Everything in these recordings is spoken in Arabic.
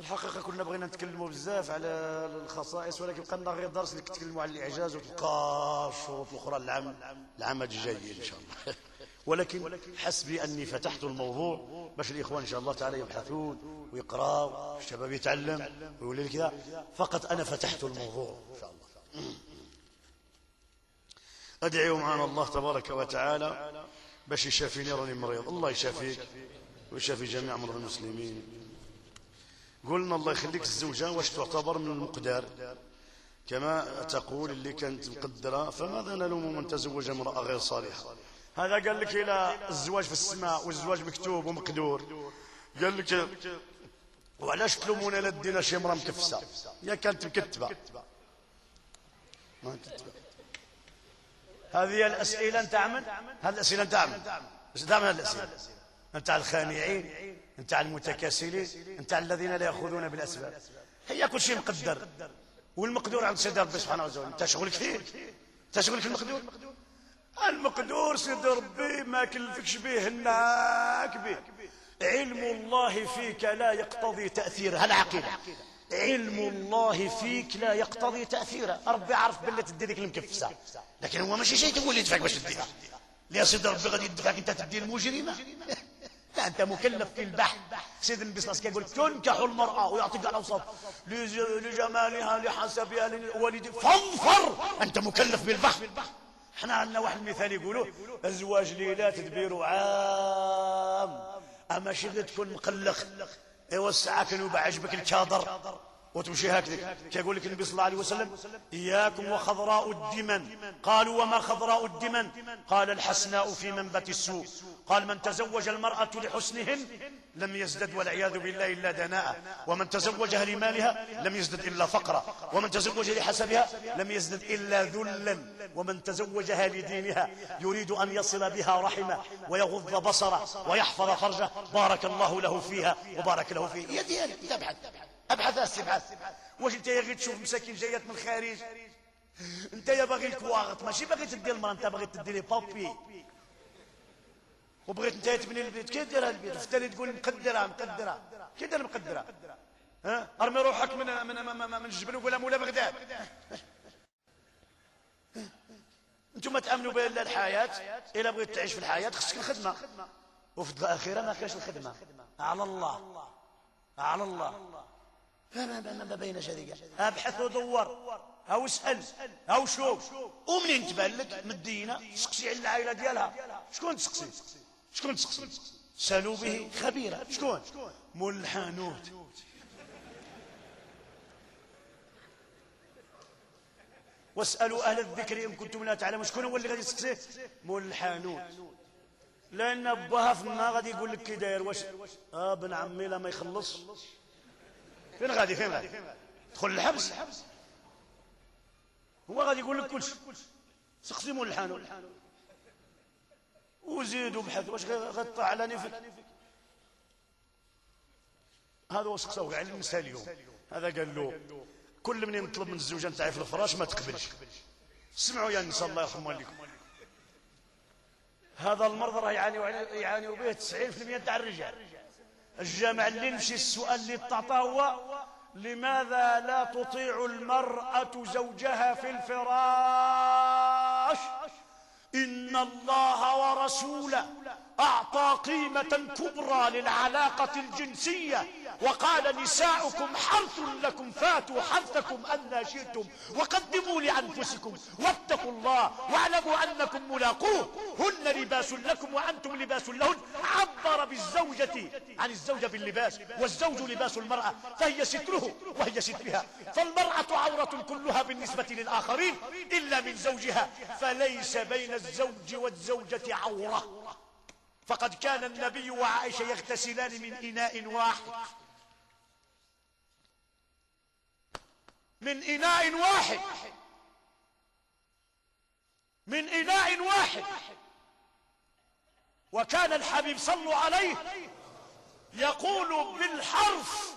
الحقيقة كنا بغينا نتكلموا بزاف على الخصائص، ولكن بقى لنا غير درس اللي كتكلموا على الإعجاز، وتلقى الشروط الأخرى العام الجاي إن شاء الله. ولكن حسبي أني فتحت الموضوع باش الإخوان إن شاء الله تعالى يبحثون ويقراوا، الشباب يتعلم ويولي كذا. فقط أنا فتحت الموضوع إن شاء الله. أدعي معنا الله تبارك وتعالى باش يشافيني، راني مريض. الله يشافيك ويشافي جميع مرضى المسلمين. قلنا الله يخليك الزوجة واش تعتبر من المقدار كما تقول اللي كانت مقدرة، فماذا نلوم من تزوج امرأة غير صالحة؟ هذا قال لك إلى الزواج في السماء والزواج مكتوب ومقدور. قال لك وعلاش تلومونا لا دينا شي امرأة مكفسة؟ يا كانت مكتبة ما كتبة. هذه الأسئلة نتاع من؟ هذه الأسئلة نتاع من؟ هذه الأسئلة نتاع الخانعين، نتاع المتكاسلين، نتاع الذين لا يأخذون بالأسباب. هي كل شيء مقدر، والمقدور عند سيدي ربي سبحانه وتعالى. انت شغلك فيه، انت شغلك المقدور. المقدور سيدي ربي ما كلفكش به، هناك به. علم الله فيك لا يقتضي تأثيره، العقيدة علم الله فيك لا يقتضي تأثيره. ربي عارف بالله تدي لك المكفسة، لكن هو ماشي شيء تقول لي يدفعك باش تديها. يا سيدي ربي غادي يدفعك انت تدي المجرمة؟ لا، انت مكلف في البحث. سيد النبي صلى الله عليه وسلم يقول تنكح المرأة ويعطيك الاوصاف لجمالها لحسبها لوالدها فانفر، انت مكلف بالبحث. احنا عندنا واحد المثال يقولوه: الزواج ليلة تدبير عام، اما شي غير تكون مقلق. ايوا الساعة كانوا بعجبك الكادر وتمشي هكذا. كيقول لك النبي صلى الله عليه وسلم: إياكم وخضراء الدمن. قالوا: وما خضراء الدمن؟ قال: الحسناء في منبت السوء. قال: من تزوج المرأة لحسنهن لم يزدد والعياذ بالله إلا دناء، ومن تزوجها لمالها لم يزدد إلا فقرا، ومن تزوج لحسبها لم يزدد إلا ذلا، ومن تزوجها لدينها يريد أن يصل بها رحمه ويغض بصره ويحفظ فرجه بارك الله له فيها وبارك له فيه. هي ديالك، تبحث ابحث استبحث. واش انت يا غير تشوف مساكين جايات من الخارج؟ انت يا باغي الكواغط، ماشي باغي تدي المرأة، انت باغي تدي لي بابي، وبغيت انت تبني البيت. كي دير البيت فتالي تقول مقدره كي دير مقدره؟ ها ارمي روحك من الجبل وقولها مولا بغداد. انتم تامنوا بان الحياه الا بغيت تعيش في الحياه خصك الخدمه، وفي الاخيره ما كاش الخدمه. على الله على الله. ما بين شريكة. ابحث ودور او اسال او شوف. ومنين تبان لك من الدينه تسقسي على العائله ديالها. شكون تسقسي؟ سالوا به خبيرا. شكون؟ مول الحانوت. واسالوا اهل الذكر ان كنتم لا تعلمون. شكون هو اللي غادي يسقسيه؟ مول الحانوت. لان باها في النهار غادي يقول لك كي داير. واش بن عمي لا ما يخلص فين غادي دخل الحبس. هو غادي يقول لك كلشي. سقسي مول الحانوت وزيد وبحث. واش غطى على نفك؟ هذا هو سقسوه على النساء اليوم. هذا قال له: كل من يطلب من الزوجه نتاعي في الفراش ما تقبلش. اسمعوا يا النساء الله يرحم والديكم، هذا المرض راه يعاني به 90% تاع الرجال. الجامع اللي نمشي السؤال اللي تعطاه هو: لماذا لا تطيع المرأة زوجها في الفراش؟ إن الله ورسوله أعطى قيمة كبرى للعلاقة الجنسية، وقال: نساؤكم حرث لكم فاتوا حرثكم أن شئتم وقدموا لأنفسكم واتقوا الله واعلموا أنكم ملاقوه. هن لباس لكم وأنتم لباس لهن. عبر بالزوجة عن الزوجة باللباس، والزوج لباس المرأة، فهي ستره وهي سترها. فالمرأة عورة كلها بالنسبة للآخرين إلا من زوجها، فليس بين الزوج والزوجة عورة. فقد كان النبي وعائشة يغتسلان من إناء واحد، من إناء واحد، من إناء واحد. وكان الحبيب صلوا عليه يقول بالحرف: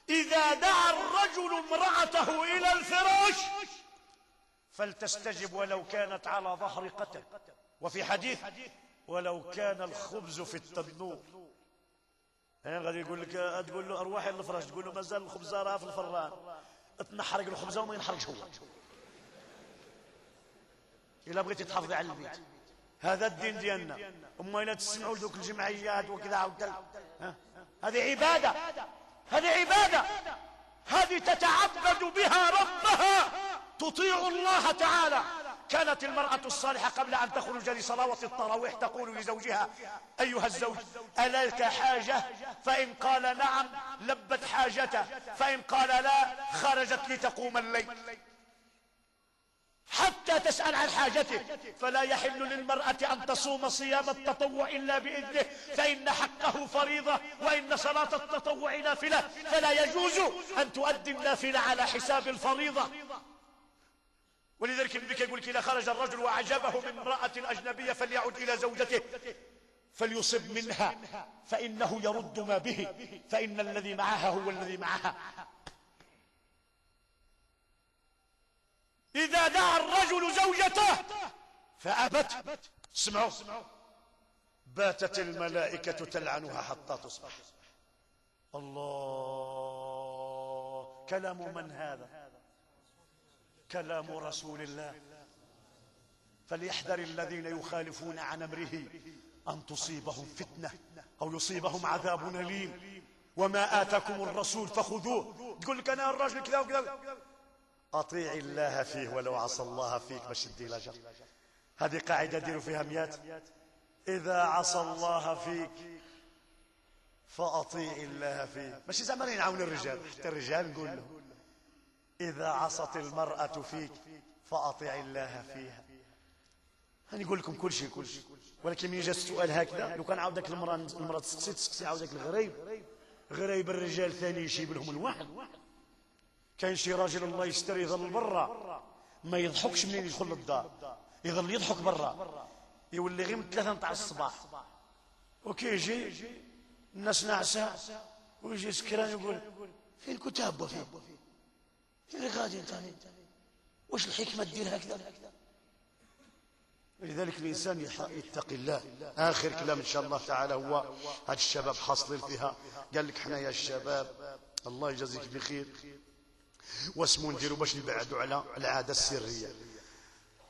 إذا دعا الرجل امرأته إلى الفراش فلتستجب ولو كانت على ظهر قتل. وفي حديث: ولو كان الخبز في التنور. غادي يقول لك، تقول له أرواحي الفراش، تقول له مازال الخبزة راه في الفران، تنحرق الخبزة وما ينحرقش هو. إلا بغيتي تحافظي على البيت، هذا الدين ديالنا. أما إلا تسمعوا لذوك الجمعيات وكذا، هذه عبادة، هذه عبادة، هذه تتعبد بها ربها، تطيع الله تعالى. كانت المرأة الصالحة قبل أن تخرج لصلاة التراويح تقول لزوجها: أيها الزوج، ألك حاجة؟ فإن قال نعم لبت حاجته، فإن قال لا خرجت لتقوم الليل حتى تسأل عن حاجته. فلا يحل للمرأة أن تصوم صيام التطوع إلا بإذنه، فإن حقه فريضة، وإن صلاة التطوع نافلة، فلا يجوز أن تؤدي النافلة على حساب الفريضة. ولذلك النبي يقول: إذا خرج الرجل وعجبه من امرأة أجنبية فليعد إلى زوجته فليصب منها، فإنه يرد ما به، فإن الذي معها هو الذي معها. إذا دعا الرجل زوجته فأبت، اسمعوا، باتت الملائكة تلعنها حتى تصبح. الله، كلام من هذا؟ كلام رسول الله. فليحذر الذين يخالفون عن أمره أن تصيبهم فتنة أو يصيبهم عذاب أليم. وما آتاكم الرسول فخذوه. تقول لك أنا الرجل كذا وكذا، أطيع الله فيه ولو عصى الله فيك باش تدي لجر. هذه قاعدة ديروا فيها ميات: إذا عصى الله فيك فأطيع الله فيه. ماشي زعما ينعاون الرجال، حتى الرجال نقول له: إذا عصت المرأة فيك فأطيع الله فيها. أنا نقول لكم كل شيء، ولكن من جاء السؤال هكذا، لو كان عاودك المرأة تسقسي عاودك غريب الرجال ثاني يشيب لهم الواحد. كاين شي راجل الله يستر يظل برا، ما يضحكش منين يدخل للدار، يظل يضحك برا، يولي غير من 3 نتاع الصباح، وكيجي الناس ناعسة ويجي سكران يقول: فين كنت هابة؟ فين اللي غادي انت؟ واش الحكمة دير هكذا؟ لذلك الإنسان يتقي الله. آخر كلام إن شاء الله تعالى هو هاد الشباب حاصلين فيها. قال لك: حنا يا الشباب الله يجازيك بخير، واسمو نديروا باش نبعدوا على العادة السرية.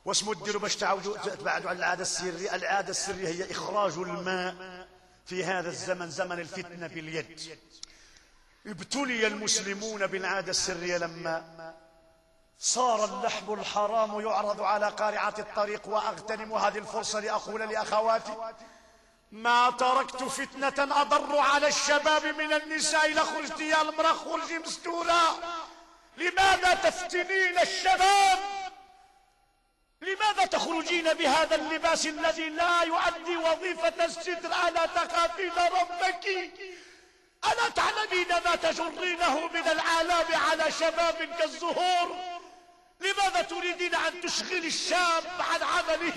واسمو نديروا باش تبعدوا على العادة السرية. العادة السرية هي إخراج الماء في هذا الزمن، زمن الفتنة، باليد. ابتلي المسلمون بالعادة السرية لما صار اللحم الحرام يعرض على قارعة الطريق. وأغتنم هذه الفرصة لأقول لأخواتي: ما تركت فتنة أضر على الشباب من النساء. لخرجت يا المرأة خرجي مستورة. لماذا تفتنين الشباب؟ لماذا تخرجين بهذا اللباس الذي لا يؤدي وظيفة الستر؟ ألا تخافين ربك؟ ألا تعلمين ما تجرينه من العلام على شباب كالزهور؟ لماذا تريدين أن تشغلي الشاب عن عمله